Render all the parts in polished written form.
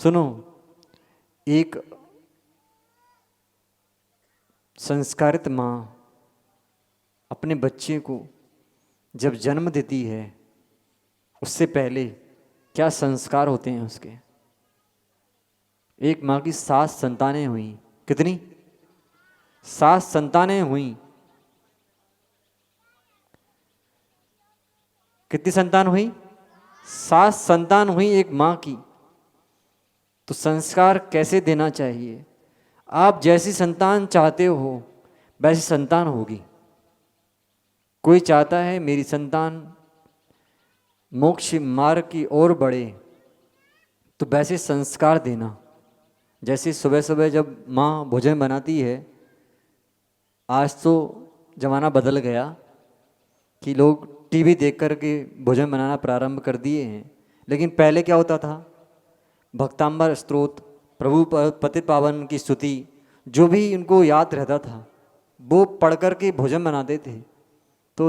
सुनो, एक संस्कारित माँ अपने बच्चे को जब जन्म देती है, उससे पहले क्या संस्कार होते हैं उसके। एक माँ की 7 संतानें हुई। कितनी? 7 संतानें हुई। कितनी संतान हुई? 7 संतान हुई एक माँ की। तो संस्कार कैसे देना चाहिए? आप जैसी संतान चाहते हो वैसी संतान होगी। कोई चाहता है मेरी संतान मोक्ष मार्ग की ओर बढ़े, तो वैसे संस्कार देना। जैसे सुबह सुबह जब माँ भोजन बनाती है, आज तो ज़माना बदल गया कि लोग टीवी देख कर के भोजन बनाना प्रारंभ कर दिए हैं, लेकिन पहले क्या होता था? भक्तांबर स्तोत्र, प्रभु पति पावन की स्तुति, जो भी उनको याद रहता था वो पढ़ कर के भोजन बनाते थे। तो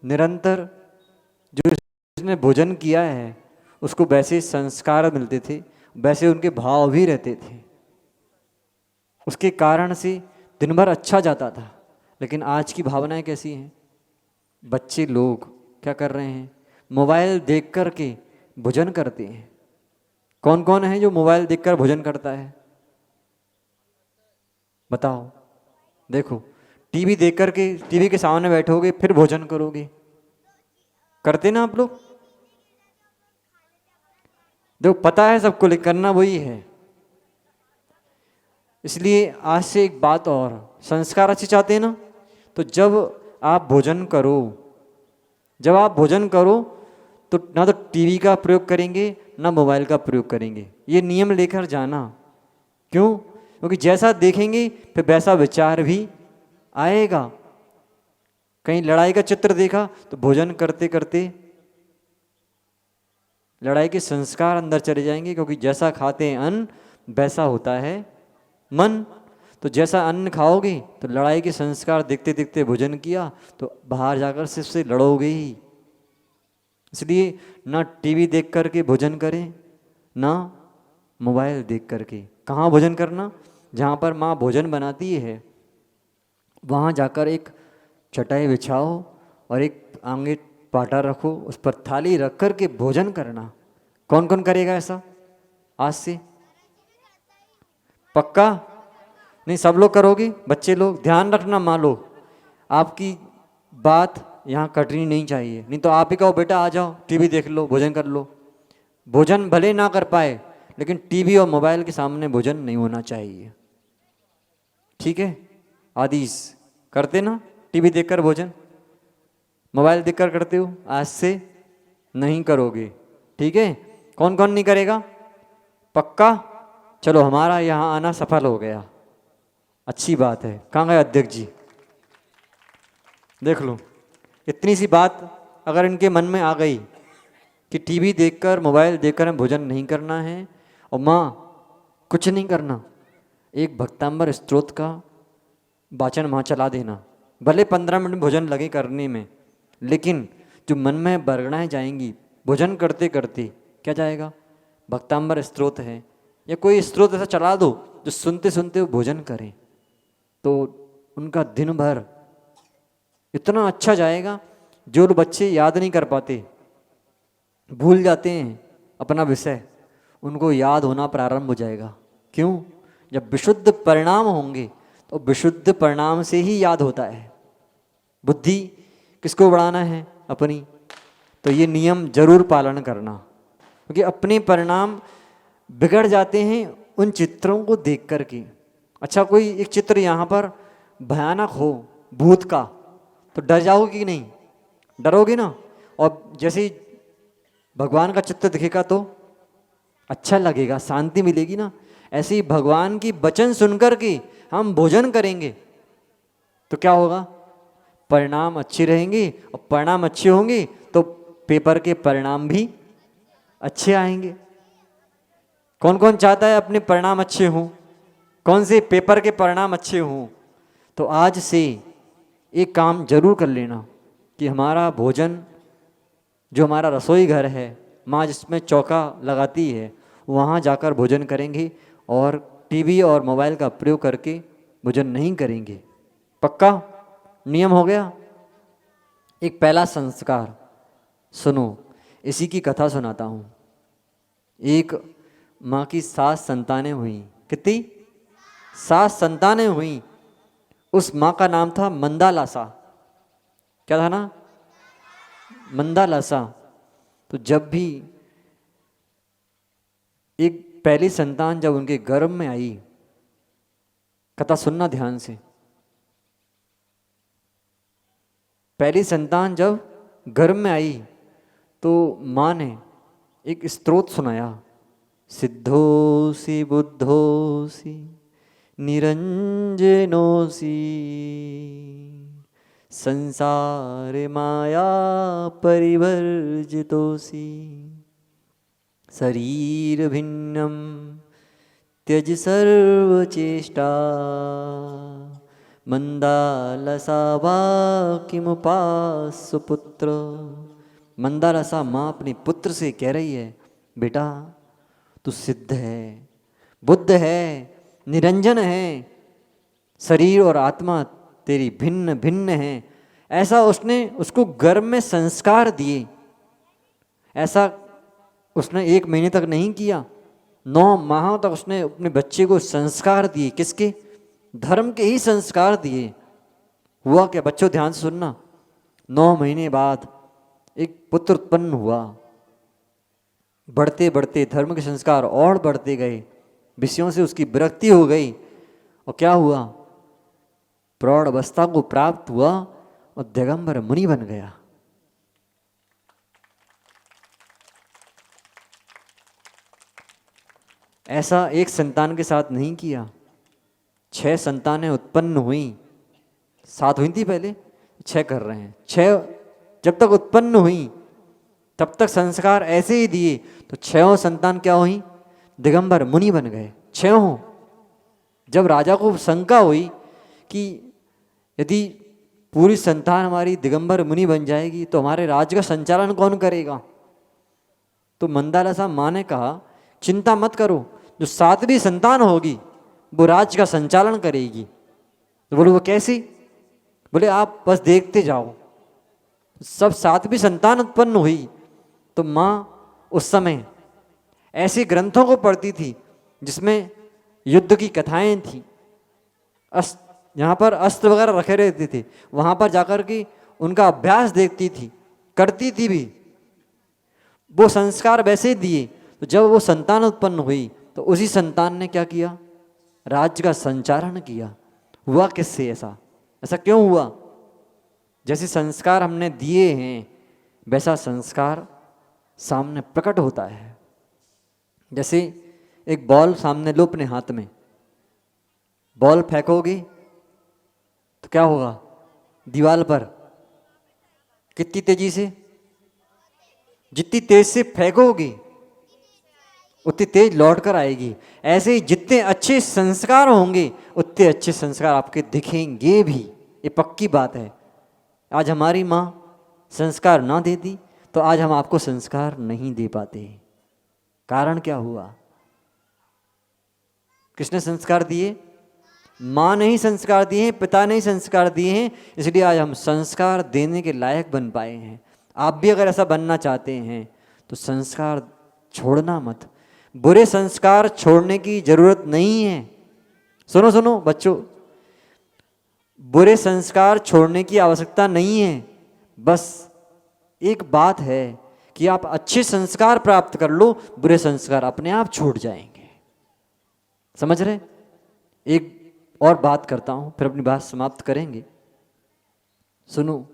निरंतर जो जिसने भोजन किया है उसको वैसे संस्कार मिलते थे, वैसे उनके भाव भी रहते थे। उसके कारण से दिन भर अच्छा जाता था। लेकिन आज की भावनाएं कैसी हैं? बच्चे लोग क्या कर रहे हैं? मोबाइल देख कर के भोजन करते हैं। कौन कौन है जो मोबाइल देखकर भोजन करता है? बताओ। देखो, टीवी देख कर के टीवी के सामने बैठोगे फिर भोजन करोगे, करते ना आप लोग? देखो, पता है सबको, लेकिन करना वही है। इसलिए आज से एक बात और, संस्कार अच्छे चाहते हैं ना, तो जब आप भोजन करो, जब आप भोजन करो तो ना तो टीवी का प्रयोग करेंगे ना मोबाइल का प्रयोग करेंगे। ये नियम लेकर जाना। क्यों? क्योंकि जैसा देखेंगे फिर वैसा विचार भी आएगा। कहीं लड़ाई का चित्र देखा तो भोजन करते करते लड़ाई के संस्कार अंदर चले जाएंगे, क्योंकि जैसा खाते हैं अन्न वैसा होता है मन। तो जैसा अन्न खाओगे तो लड़ाई के संस्कार देखते देखते भोजन किया तो बाहर जाकर सिर्फ से लड़ोगे ही। इसलिए ना टीवी देख करके भोजन करें ना मोबाइल देख करके। कहाँ भोजन करना? जहाँ पर माँ भोजन बनाती है वहाँ जाकर एक चटाई बिछाओ और एक आगे पाटा रखो, उस पर थाली रख कर के भोजन करना। कौन कौन करेगा ऐसा आज से? पक्का? नहीं, सब लोग करोगे? बच्चे लोग ध्यान रखना, माँ लोग, आपकी बात यहाँ कटनी नहीं चाहिए। नहीं तो आप ही कहो बेटा आ जाओ टीवी देख लो, भोजन कर लो। भोजन भले ना कर पाए लेकिन टीवी और मोबाइल के सामने भोजन नहीं होना चाहिए। ठीक है? आदिश करते ना टीवी देखकर भोजन? मोबाइल देखकर करते हो? आज से नहीं करोगे। ठीक है? कौन कौन नहीं करेगा? पक्का? चलो, हमारा यहाँ आना सफल हो गया, अच्छी बात है। कहाँ गए अध्यक्ष जी? देख लो, इतनी सी बात अगर इनके मन में आ गई कि टीवी देखकर मोबाइल देखकर हमें भोजन नहीं करना है और माँ कुछ नहीं करना, एक भक्तांबर स्तोत्र का वाचन माँ चला देना। भले 15 मिनट भोजन लगे करने में, लेकिन जो मन में बरगड़ाएँ जाएंगी भोजन करते करते, क्या जाएगा? भक्तांबर स्तोत्र है या कोई स्तोत्र ऐसा चला दो जो सुनते सुनते वो भोजन करें, तो उनका दिन भर इतना अच्छा जाएगा। जो बच्चे याद नहीं कर पाते, भूल जाते हैं अपना विषय, उनको याद होना प्रारंभ हो जाएगा। क्यों? जब विशुद्ध परिणाम होंगे तो विशुद्ध परिणाम से ही याद होता है। बुद्धि किसको बढ़ाना है? अपनी। तो ये नियम जरूर पालन करना, क्योंकि अपने परिणाम बिगड़ जाते हैं उन चित्रों को देख कर के। अच्छा, कोई एक चित्र यहाँ पर भयानक हो भूत का, तो डर जाओगे कि नहीं? डरोगे ना। और जैसे ही भगवान का चित्र दिखेगा तो अच्छा लगेगा, शांति मिलेगी ना। ऐसे ही भगवान की वचन सुनकर के हम भोजन करेंगे तो क्या होगा? परिणाम अच्छे रहेंगे, और परिणाम अच्छे होंगे तो पेपर के परिणाम भी अच्छे आएंगे। कौन कौन चाहता है अपने परिणाम अच्छे हों? कौन से पेपर के परिणाम अच्छे हों? तो आज से एक काम जरूर कर लेना कि हमारा भोजन, जो हमारा रसोई घर है, माँ जिसमें चौका लगाती है, वहाँ जाकर भोजन करेंगे और टीवी और मोबाइल का प्रयोग करके भोजन नहीं करेंगे। पक्का नियम हो गया। एक पहला संस्कार सुनो, इसी की कथा सुनाता हूँ। एक माँ की 7 संतानें हुई। कितनी? 7 संतानें हुई। उस माँ का नाम था मंदालासा। क्या था ना? मंदालासा। तो जब भी एक पहली संतान जब उनके गर्भ में आई, कथा सुनना ध्यान से, पहली संतान जब गर्भ में आई तो माँ ने एक स्तोत्र सुनाया, सिद्धोसी बुद्धोसी निरंजनोसी संसार माया परिवर्जितोसी शरीर भिन्नम त्यज सर्वचेष्टा मंदालसा वा किमुपास्य पुत्र। मंदालसा माँ अपनी पुत्र से कह रही है, बेटा तू सिद्ध है, बुद्ध है, निरंजन है, शरीर और आत्मा तेरी भिन्न भिन्न है। ऐसा उसने उसको गर्भ में संस्कार दिए। ऐसा उसने 1 महीने तक नहीं किया, 9 माह तक उसने अपने बच्चे को संस्कार दिए। किसके? धर्म के ही संस्कार दिए। हुआ क्या बच्चों, ध्यान से सुनना। 9 महीने बाद एक पुत्र उत्पन्न हुआ। बढ़ते बढ़ते धर्म के संस्कार और बढ़ते गए, विषयों से उसकी विरक्ति हो गई और क्या हुआ, प्रौढ़ अवस्था को प्राप्त हुआ और दिगंबर मुनि बन गया। ऐसा एक संतान के साथ नहीं किया, 6 संतानें उत्पन्न हुई। 7 हुई थी पहले, 6 कर रहे हैं। 6 जब तक उत्पन्न हुई तब तक संस्कार ऐसे ही दिए, तो 6 संतान क्या हुई, दिगंबर मुनि बन गए। 6। जब राजा को शंका हुई कि यदि पूरी संतान हमारी दिगंबर मुनि बन जाएगी तो हमारे राज्य का संचालन कौन करेगा, तो मंदालसा माँ ने कहा, चिंता मत करो, जो 7वीं संतान होगी वो राज्य का संचालन करेगी। तो बोले वो कैसी? बोले आप बस देखते जाओ। सब 7वीं संतान उत्पन्न हुई तो माँ उस समय ऐसे ग्रंथों को पढ़ती थी जिसमें युद्ध की कथाएं थी। यहाँ पर अस्त्र वगैरह रखे रहते थे, वहाँ पर जाकर के उनका अभ्यास देखती थी, करती थी भी। वो संस्कार वैसे दिए। तो जब वो संतान उत्पन्न हुई तो उसी संतान ने क्या किया, राज्य का संचालन किया। हुआ किससे ऐसा? ऐसा क्यों हुआ? जैसे संस्कार हमने दिए हैं वैसा संस्कार सामने प्रकट होता है। जैसे एक बॉल सामने लो अपने हाथ में, बॉल फेंकोगे तो क्या होगा, दीवार पर कितनी तेजी से, जितनी तेज से फेंकोगे उतनी तेज लौट कर आएगी। ऐसे ही जितने अच्छे संस्कार होंगे उतने अच्छे संस्कार आपके दिखेंगे भी। ये पक्की बात है। आज हमारी माँ संस्कार ना देती तो आज हम आपको संस्कार नहीं दे पाते। कारण क्या हुआ? किसने संस्कार दिए? माँ ने ही संस्कार दिए हैं, पिता ने ही संस्कार दिए हैं, इसलिए आज हम संस्कार देने के लायक बन पाए हैं। आप भी अगर ऐसा बनना चाहते हैं तो संस्कार छोड़ना मत। बुरे संस्कार छोड़ने की जरूरत नहीं है। सुनो सुनो बच्चों, बुरे संस्कार छोड़ने की आवश्यकता नहीं है। बस एक बात है कि आप अच्छे संस्कार प्राप्त कर लो, बुरे संस्कार अपने आप छूट जाएंगे। समझ रहे? एक और बात करता हूं, फिर अपनी बात समाप्त करेंगे। सुनो,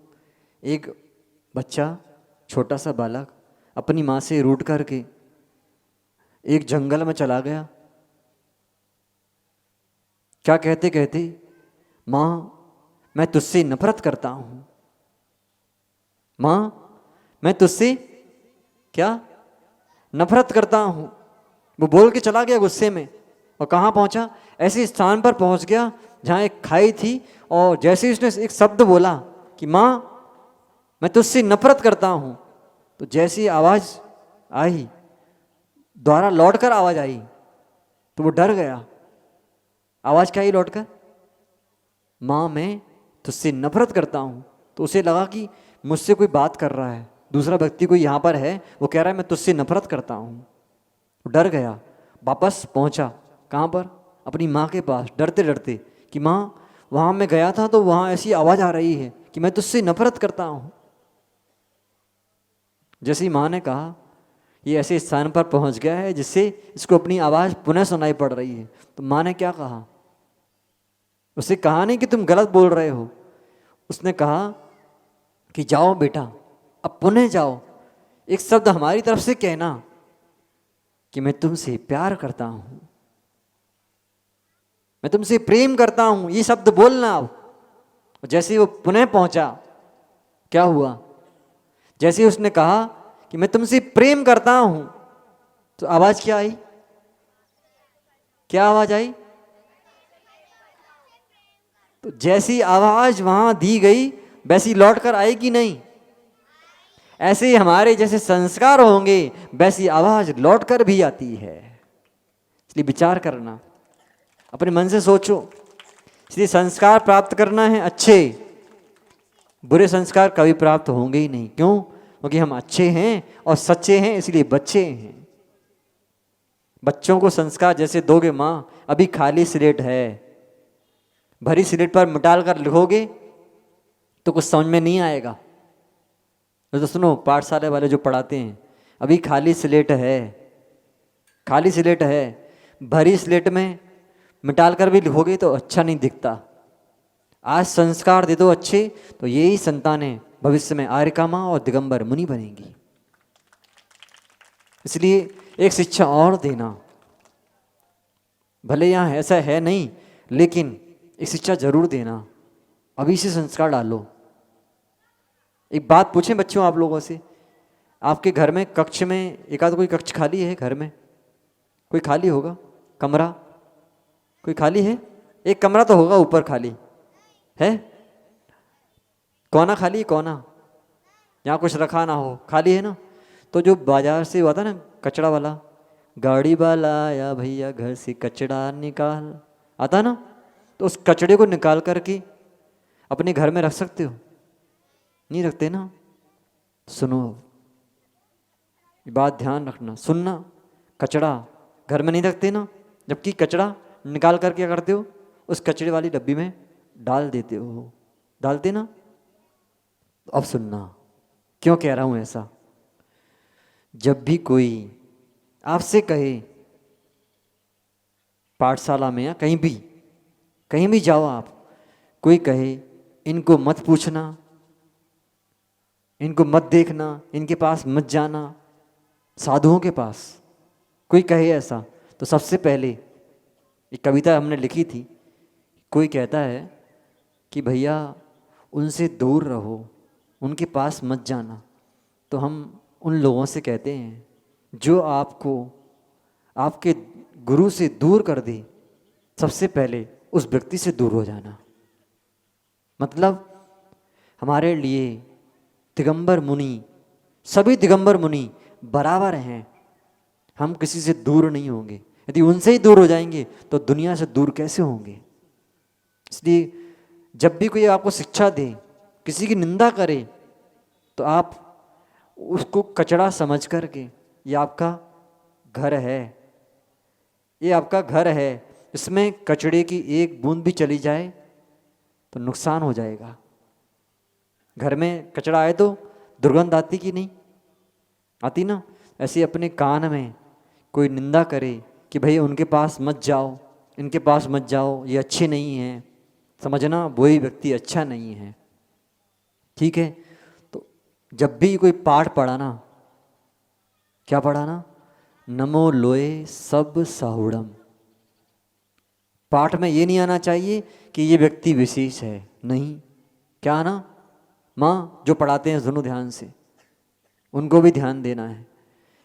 एक बच्चा, छोटा सा बालक अपनी माँ से रूठ करके एक जंगल में चला गया। क्या कहते कहते, माँ मैं तुझसे नफरत करता हूं, माँ मैं तुझसे क्या नफरत करता हूं। वो बोल के चला गया गुस्से में, और कहाँ पहुंचा? ऐसे स्थान पर पहुंच गया जहाँ एक खाई थी, और जैसे ही उसने एक शब्द बोला कि माँ मैं तुझसे नफरत करता हूं, तो जैसी आवाज आई दोबारा लौटकर आवाज आई तो वो डर गया। आवाज क्या आई लौटकर? माँ मैं तुझसे नफरत करता हूँ। तो उसे लगा कि मुझसे कोई बात कर रहा है, दूसरा व्यक्ति कोई यहाँ पर है, वो कह रहा है मैं तुझसे नफरत करता हूँ। वो डर गया, वापस पहुँचा कहाँ पर? अपनी माँ के पास, डरते डरते कि माँ वहाँ मैं गया था तो वहाँ ऐसी आवाज़ आ रही है कि मैं तुझसे नफरत करता हूँ। जैसे ही माँ ने कहा ये ऐसे स्थान पर पहुँच गया है जिससे इसको अपनी आवाज़ पुनः सुनाई पड़ रही है, तो माँ ने क्या कहा? उसे कहा नहीं कि तुम गलत बोल रहे हो, उसने कहा कि जाओ बेटा अब पुनः जाओ, एक शब्द हमारी तरफ से कहना कि मैं तुमसे प्यार करता हूं, मैं तुमसे प्रेम करता हूं, ये शब्द बोलना। अब जैसे ही वो पुनः पहुंचा, क्या हुआ? जैसे ही उसने कहा कि मैं तुमसे प्रेम करता हूं, तो आवाज क्या आई? क्या आवाज आई? तो जैसी आवाज वहां दी गई वैसी लौट कर आएगी नहीं। ऐसे ही हमारे जैसे संस्कार होंगे वैसी आवाज लौट कर भी आती है। इसलिए विचार करना, अपने मन से सोचो। इसलिए संस्कार प्राप्त करना है अच्छे, बुरे संस्कार कभी प्राप्त होंगे ही नहीं। क्यों? क्योंकि हम अच्छे हैं और सच्चे हैं, इसलिए बच्चे हैं। बच्चों को संस्कार जैसे दोगे माँ, अभी खाली स्लेट है, भरी स्लेट पर मिटाल कर लिखोगे तो कुछ समझ में नहीं आएगा। तो सुनो, पाठशाला वाले जो पढ़ाते हैं, अभी खाली स्लेट है, खाली स्लेट है, भरी स्लेट में मिटाल कर भी लिखोगे तो अच्छा नहीं दिखता। आज संस्कार दे दो अच्छे, तो यही संतानें भविष्य में आर्यकामा और दिगंबर मुनि बनेंगी। इसलिए एक शिक्षा और देना, भले यहाँ ऐसा है नहीं, लेकिन एक शिक्षा जरूर देना, अभी से संस्कार डालो। एक बात पूछें बच्चों आप लोगों से, आपके घर में कक्ष में एक आध कोई कक्ष खाली है? घर में कोई खाली होगा? कमरा कोई खाली है? एक कमरा तो होगा ऊपर खाली है, कोना खाली है, कोना यहाँ कुछ रखा ना हो, खाली है ना। तो जो बाजार से हुआ था ना कचड़ा वाला, गाड़ी वाला आया भैया घर से कचड़ा निकाल, आता ना, तो उस कचड़े को निकाल करके अपने घर में रख सकते हो? नहीं रखते ना। सुनो, ये बात ध्यान रखना, सुनना। कचड़ा घर में नहीं रखते ना, जबकि कचड़ा निकाल कर क्या करते हो? उस कचड़े वाली डब्बी में डाल देते हो, डालते ना। अब सुनना, क्यों कह रहा हूं ऐसा। जब भी कोई आपसे कहे, पाठशाला में या कहीं भी जाओ आप, कोई कहे इनको मत पूछना, इनको मत देखना, इनके पास मत जाना, साधुओं के पास कोई कहे ऐसा, तो सबसे पहले एक कविता हमने लिखी थी, कोई कहता है कि भैया उनसे दूर रहो, उनके पास मत जाना, तो हम उन लोगों से कहते हैं जो आपको आपके गुरु से दूर कर दे, सबसे पहले उस व्यक्ति से दूर हो जाना। मतलब हमारे लिए दिगंबर मुनि, सभी दिगंबर मुनि बराबर हैं, हम किसी से दूर नहीं होंगे। यदि उनसे ही दूर हो जाएंगे तो दुनिया से दूर कैसे होंगे। इसलिए जब भी कोई आपको शिक्षा दे, किसी की निंदा करे, तो आप उसको कचड़ा समझ करके, ये आपका घर है, ये आपका घर है, इसमें कचड़े की एक बूंद भी चली जाए तो नुकसान हो जाएगा। घर में कचड़ा आए तो दुर्गंध आती कि नहीं आती ना। ऐसे अपने कान में कोई निंदा करे कि भाई उनके पास मत जाओ, इनके पास मत जाओ, ये अच्छे नहीं हैं, समझना वही व्यक्ति अच्छा नहीं है। ठीक है, तो जब भी कोई पाठ पढ़ाना, क्या पढ़ाना? नमो लोए सब साहुड़म। पाठ में ये नहीं आना चाहिए कि ये व्यक्ति विशेष है, नहीं। क्या आना? माँ जो पढ़ाते हैं सुनो ध्यान से, उनको भी ध्यान देना है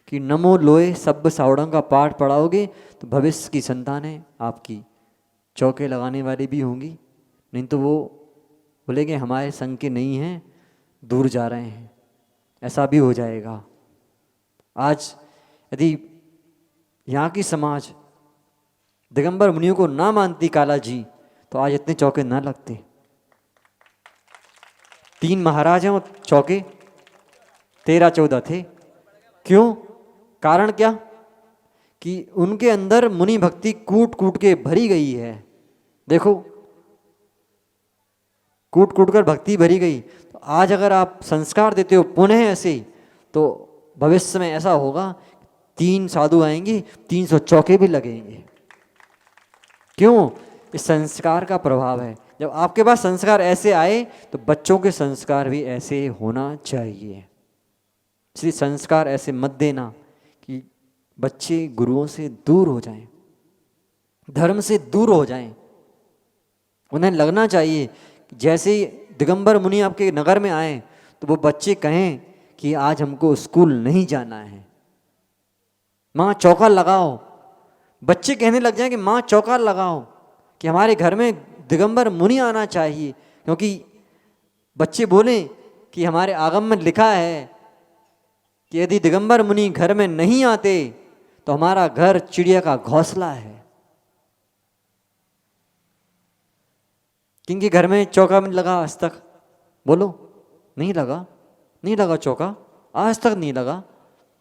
कि नमो लोए सब साहुड़म का पाठ पढ़ाओगे तो भविष्य की संतानें आपकी चौके लगाने वाली भी होंगी, नहीं तो वो बोलेंगे हमारे संग के नहीं हैं, दूर जा रहे हैं, ऐसा भी हो जाएगा। आज यदि यहाँ की समाज दिगंबर मुनियों को ना मानती काला जी, तो आज इतने चौके ना लगते। 3 महाराज हैं और चौके 13-14 थे। क्यों? कारण क्या? कि उनके अंदर मुनि भक्ति कूट कूट के भरी गई है। देखो, कूट कूट कर भक्ति भरी गई। तो आज अगर आप संस्कार देते हो पुनः ऐसे ही, तो भविष्य में ऐसा होगा 3 साधु आएंगे, 300 चौके भी लगेंगे। क्यों? इस संस्कार का प्रभाव है। जब आपके पास संस्कार ऐसे आए तो बच्चों के संस्कार भी ऐसे होना चाहिए। इसलिए संस्कार ऐसे मत देना कि बच्चे गुरुओं से दूर हो जाएं, धर्म से दूर हो जाएं। उन्हें लगना चाहिए जैसे ही दिगंबर मुनि आपके नगर में आए तो वो बच्चे कहें कि आज हमको स्कूल नहीं जाना है, माँ चौका लगाओ। बच्चे कहने लग जाएं कि माँ चौका लगाओ, कि हमारे घर में दिगंबर मुनि आना चाहिए। क्योंकि बच्चे बोलें कि हमारे आगम में लिखा है कि यदि दिगंबर मुनि घर में नहीं आते तो हमारा घर चिड़िया का घोंसला है। किनके घर में चौका में लगा आज तक? बोलो। नहीं लगा? नहीं लगा चौका, आज तक नहीं लगा।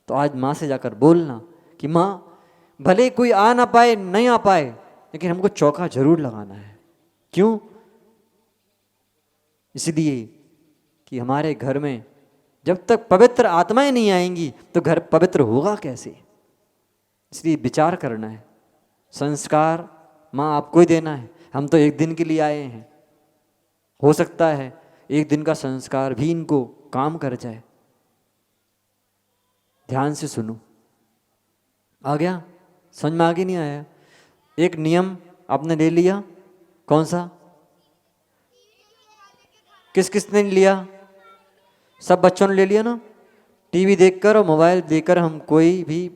तो आज माँ से जाकर बोलना कि माँ, भले कोई आ ना पाए, नहीं आ पाए, लेकिन हमको चौका जरूर लगाना है। क्यों? इसलिए कि हमारे घर में जब तक पवित्र आत्माएं नहीं आएंगी तो घर पवित्र होगा कैसे? इसलिए विचार करना है। संस्कार माँ आपको ही देना है, हम तो एक दिन के लिए आए हैं। हो सकता है एक दिन का संस्कार भी इनको काम कर जाए। ध्यान से सुनो। आ गया? समझ में आगे नहीं आया? एक नियम आपने ले लिया। कौन सा? किस किसने लिया? सब बच्चों ने ले लिया ना? टीवी देखकर और मोबाइल देखकर हम कोई भी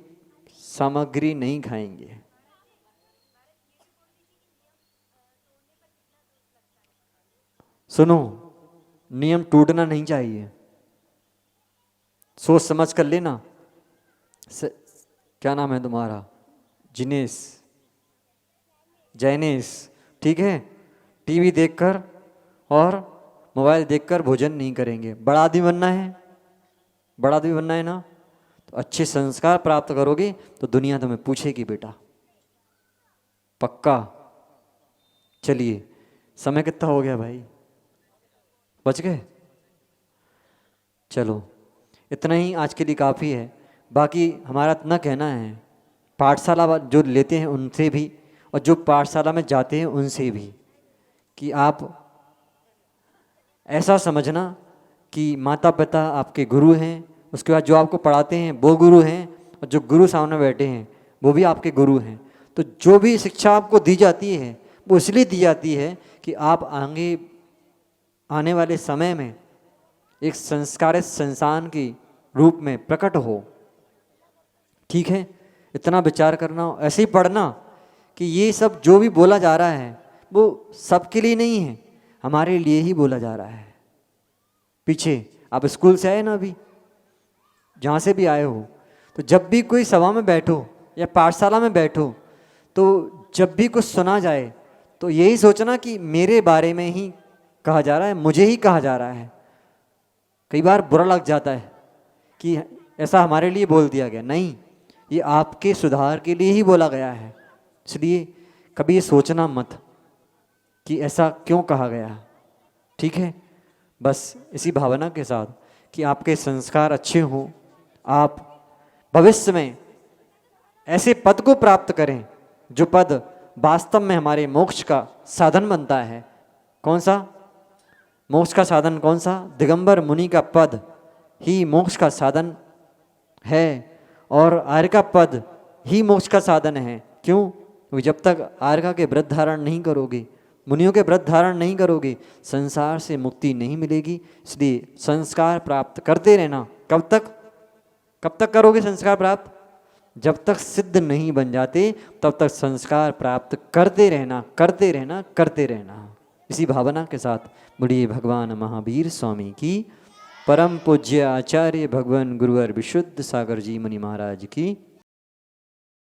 सामग्री नहीं खाएंगे। सुनो, नियम टूटना नहीं चाहिए। सोच समझ कर लेना। क्या नाम है तुम्हारा? जिनेश, जैनेश, ठीक है? टीवी देखकर और मोबाइल देखकर भोजन नहीं करेंगे। बड़ा आदमी बनना है, बड़ा आदमी बनना है ना? तो अच्छे संस्कार प्राप्त करोगे तो दुनिया तुम्हें पूछेगी बेटा। पक्का? चलिए, समय कितना हो गया भाई? बच गए? चलो, इतना ही आज के लिए काफ़ी है। बाकी हमारा इतना कहना है, पाठशाला जो लेते हैं उनसे भी और जो पाठशाला में जाते हैं उनसे भी, कि आप ऐसा समझना कि माता पिता आपके गुरु हैं, उसके बाद जो आपको पढ़ाते हैं वो गुरु हैं, और जो गुरु सामने बैठे हैं वो भी आपके गुरु हैं। तो जो भी शिक्षा आपको दी जाती है वो इसलिए दी जाती है कि आप आगे आने वाले समय में एक संस्कारित संसान के रूप में प्रकट हो। ठीक है? इतना विचार करना, ऐसे ही पढ़ना कि ये सब जो भी बोला जा रहा है वो सबके लिए नहीं है, हमारे लिए ही बोला जा रहा है। पीछे आप स्कूल से आए ना, अभी जहाँ से भी आए हो, तो जब भी कोई सभा में बैठो या पाठशाला में बैठो, तो जब भी कुछ सुना जाए तो यही सोचना कि मेरे बारे में ही कहा जा रहा है, मुझे ही कहा जा रहा है। कई बार बुरा लग जाता है कि ऐसा हमारे लिए बोल दिया गया। नहीं, ये आपके सुधार के लिए ही बोला गया है। इसलिए कभी ये सोचना मत कि ऐसा क्यों कहा गया। ठीक है? बस इसी भावना के साथ कि आपके संस्कार अच्छे हों, आप भविष्य में ऐसे पद को प्राप्त करें जो पद वास्तव में हमारे मोक्ष का साधन बनता है। कौन सा मोक्ष का साधन? कौन सा? दिगंबर मुनि का पद ही मोक्ष का साधन है, और आर्य का पद ही मोक्ष का साधन है। क्यों? क्योंकि जब तक आर्य के व्रत धारण नहीं करोगे, मुनियों के व्रत धारण नहीं करोगे, संसार से मुक्ति नहीं मिलेगी। इसलिए संस्कार प्राप्त करते रहना। कब तक? कब तक करोगे संस्कार प्राप्त? जब तक सिद्ध नहीं बन जाते तब तक संस्कार प्राप्त करते रहना, करते रहना, करते रहना। इसी भावना के साथ बोलिए भगवान महावीर स्वामी की, परम पूज्य आचार्य भगवान गुरुवर विशुद्ध सागर जी मुनि महाराज की।